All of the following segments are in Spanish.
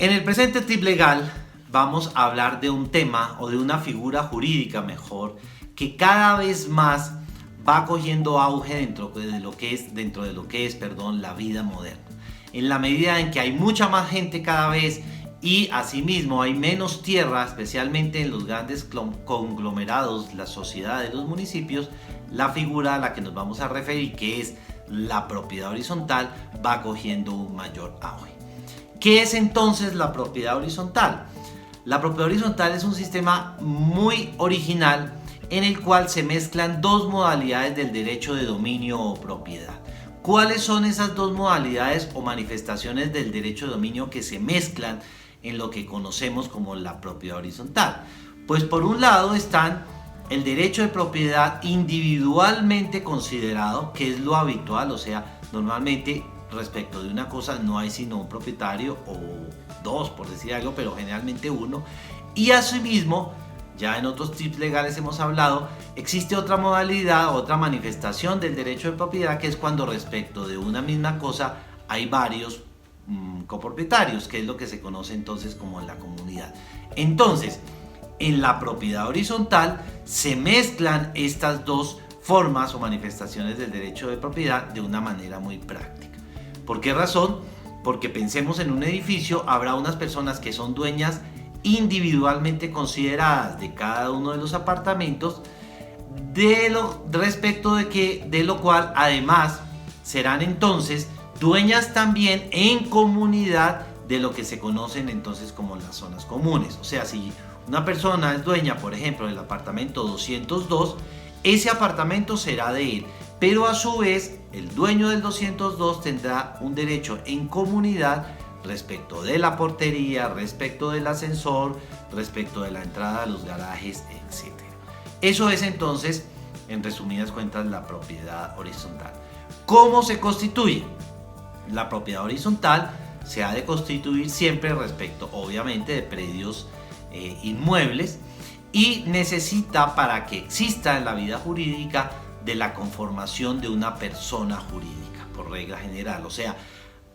En el presente tip legal vamos a hablar de un tema o de una figura jurídica mejor que cada vez más va cogiendo auge dentro de lo que es la vida moderna. En la medida en que hay mucha más gente cada vez y asimismo hay menos tierra, especialmente en los grandes conglomerados, las sociedades, los municipios, la figura a la que nos vamos a referir, que es la propiedad horizontal, va cogiendo un mayor auge. ¿Qué es entonces la propiedad horizontal? La propiedad horizontal es un sistema muy original en el cual se mezclan dos modalidades del derecho de dominio o propiedad. ¿Cuáles son esas dos modalidades o manifestaciones del derecho de dominio que se mezclan en lo que conocemos como la propiedad horizontal? Pues por un lado están el derecho de propiedad individualmente considerado, que es lo habitual, o sea, normalmente respecto de una cosa no hay sino un propietario o dos, por decir algo, pero generalmente uno. Y asimismo, ya en otros tips legales hemos hablado, existe otra modalidad, otra manifestación del derecho de propiedad, que es cuando respecto de una misma cosa hay varios copropietarios, que es lo que se conoce entonces como la comunidad. Entonces, en la propiedad horizontal se mezclan estas dos formas o manifestaciones del derecho de propiedad de una manera muy práctica. ¿Por qué razón? Porque pensemos en un edificio, habrá unas personas que son dueñas individualmente consideradas de cada uno de los apartamentos, de lo cual además serán entonces dueñas también en comunidad de lo que se conocen entonces como las zonas comunes. O sea, si una persona es dueña, por ejemplo, del apartamento 202, ese apartamento será de él, pero a su vez el dueño del 202 tendrá un derecho en comunidad respecto de la portería, respecto del ascensor, respecto de la entrada a los garajes, etc. Eso es entonces, en resumidas cuentas, la propiedad horizontal. ¿Cómo se constituye? La propiedad horizontal se ha de constituir siempre respecto, obviamente, de predios inmuebles, y necesita, para que exista en la vida jurídica, de la conformación de una persona jurídica, por regla general. O sea,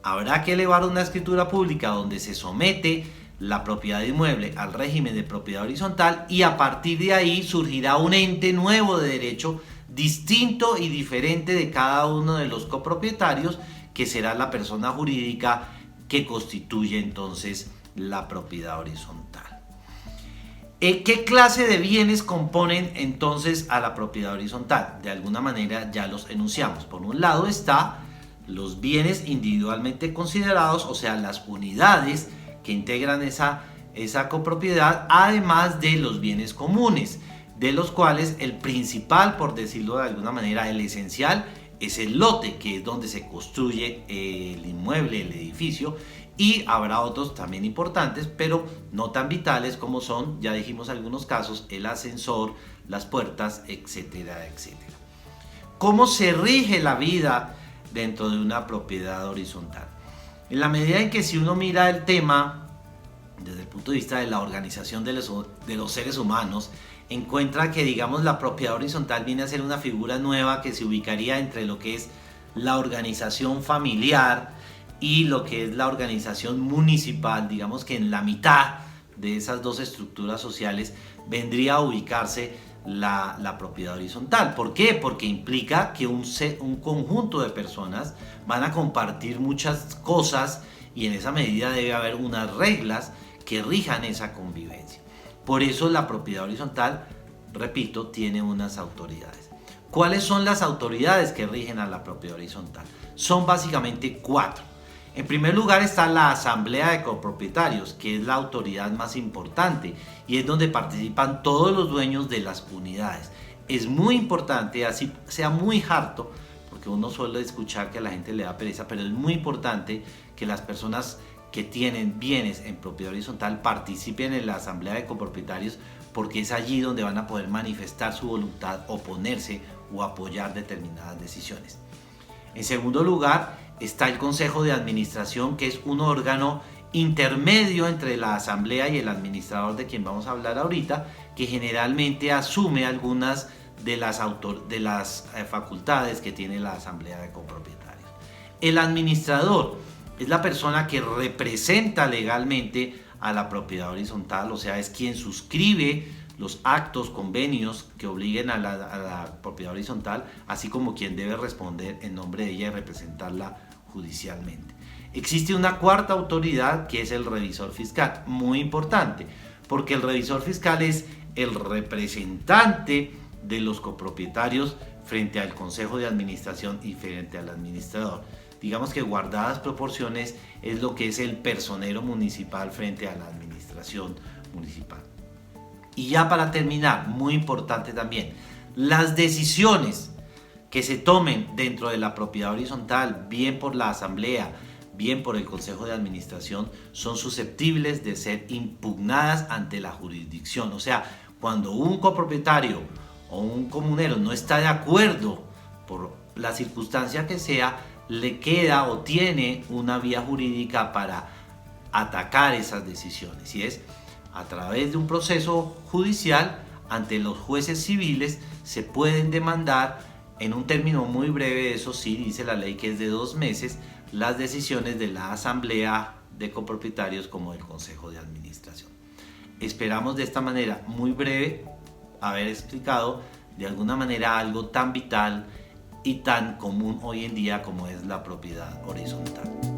habrá que elevar una escritura pública donde se somete la propiedad inmueble al régimen de propiedad horizontal, y a partir de ahí surgirá un ente nuevo de derecho distinto y diferente de cada uno de los copropietarios, que será la persona jurídica que constituye entonces la propiedad horizontal. ¿Qué clase de bienes componen entonces a la propiedad horizontal? De alguna manera ya los enunciamos. Por un lado está los bienes individualmente considerados, o sea, las unidades que integran esa copropiedad, además de los bienes comunes, de los cuales el principal, por decirlo de alguna manera, el esencial, es el lote, que es donde se construye el inmueble, el edificio, y habrá otros también importantes, pero no tan vitales como son, ya dijimos algunos casos, el ascensor, las puertas, etcétera, etcétera. ¿Cómo se rige la vida dentro de una propiedad horizontal? En la medida en que, si uno mira el tema desde el punto de vista de la organización de los seres humanos, encuentra que, digamos, la propiedad horizontal viene a ser una figura nueva que se ubicaría entre lo que es la organización familiar y lo que es la organización municipal. Digamos que en la mitad de esas dos estructuras sociales vendría a ubicarse la propiedad horizontal. ¿Por qué? Porque implica que un conjunto de personas van a compartir muchas cosas, y en esa medida debe haber unas reglas que rijan esa convivencia. Por eso la propiedad horizontal, repito, tiene unas autoridades. ¿Cuáles son las autoridades que rigen a la propiedad horizontal? Son básicamente 4. En primer lugar está la asamblea de copropietarios, que es la autoridad más importante y es donde participan todos los dueños de las unidades. Es muy importante, así sea muy harto, porque uno suele escuchar que a la gente le da pereza, pero es muy importante que las personas que tienen bienes en propiedad horizontal participen en la asamblea de copropietarios, porque es allí donde van a poder manifestar su voluntad, oponerse o apoyar determinadas decisiones. En segundo lugar está el Consejo de Administración, que es un órgano intermedio entre la asamblea y el administrador, de quien vamos a hablar ahorita, que generalmente asume algunas de las facultades que tiene la asamblea de copropietarios. El administrador es la persona que representa legalmente a la propiedad horizontal, o sea, es quien suscribe los actos, convenios que obliguen a la propiedad horizontal, así como quien debe responder en nombre de ella y representarla judicialmente. Existe una cuarta autoridad que es el revisor fiscal, muy importante, porque el revisor fiscal es el representante de los copropietarios frente al consejo de administración y frente al administrador. Digamos que guardadas proporciones es lo que es el personero municipal frente a la administración municipal. Y ya para terminar, muy importante también, las decisiones que se tomen dentro de la propiedad horizontal, bien por la asamblea, bien por el consejo de administración, son susceptibles de ser impugnadas ante la jurisdicción. O sea, cuando un copropietario o un comunero no está de acuerdo por la circunstancia que sea, le queda o tiene una vía jurídica para atacar esas decisiones, y es a través de un proceso judicial ante los jueces civiles. Se pueden demandar en un término muy breve, eso sí, dice la ley que es de 2 meses, las decisiones de la asamblea de copropietarios como del consejo de administración. Esperamos de esta manera muy breve haber explicado de alguna manera algo tan vital y tan común hoy en día como es la propiedad horizontal.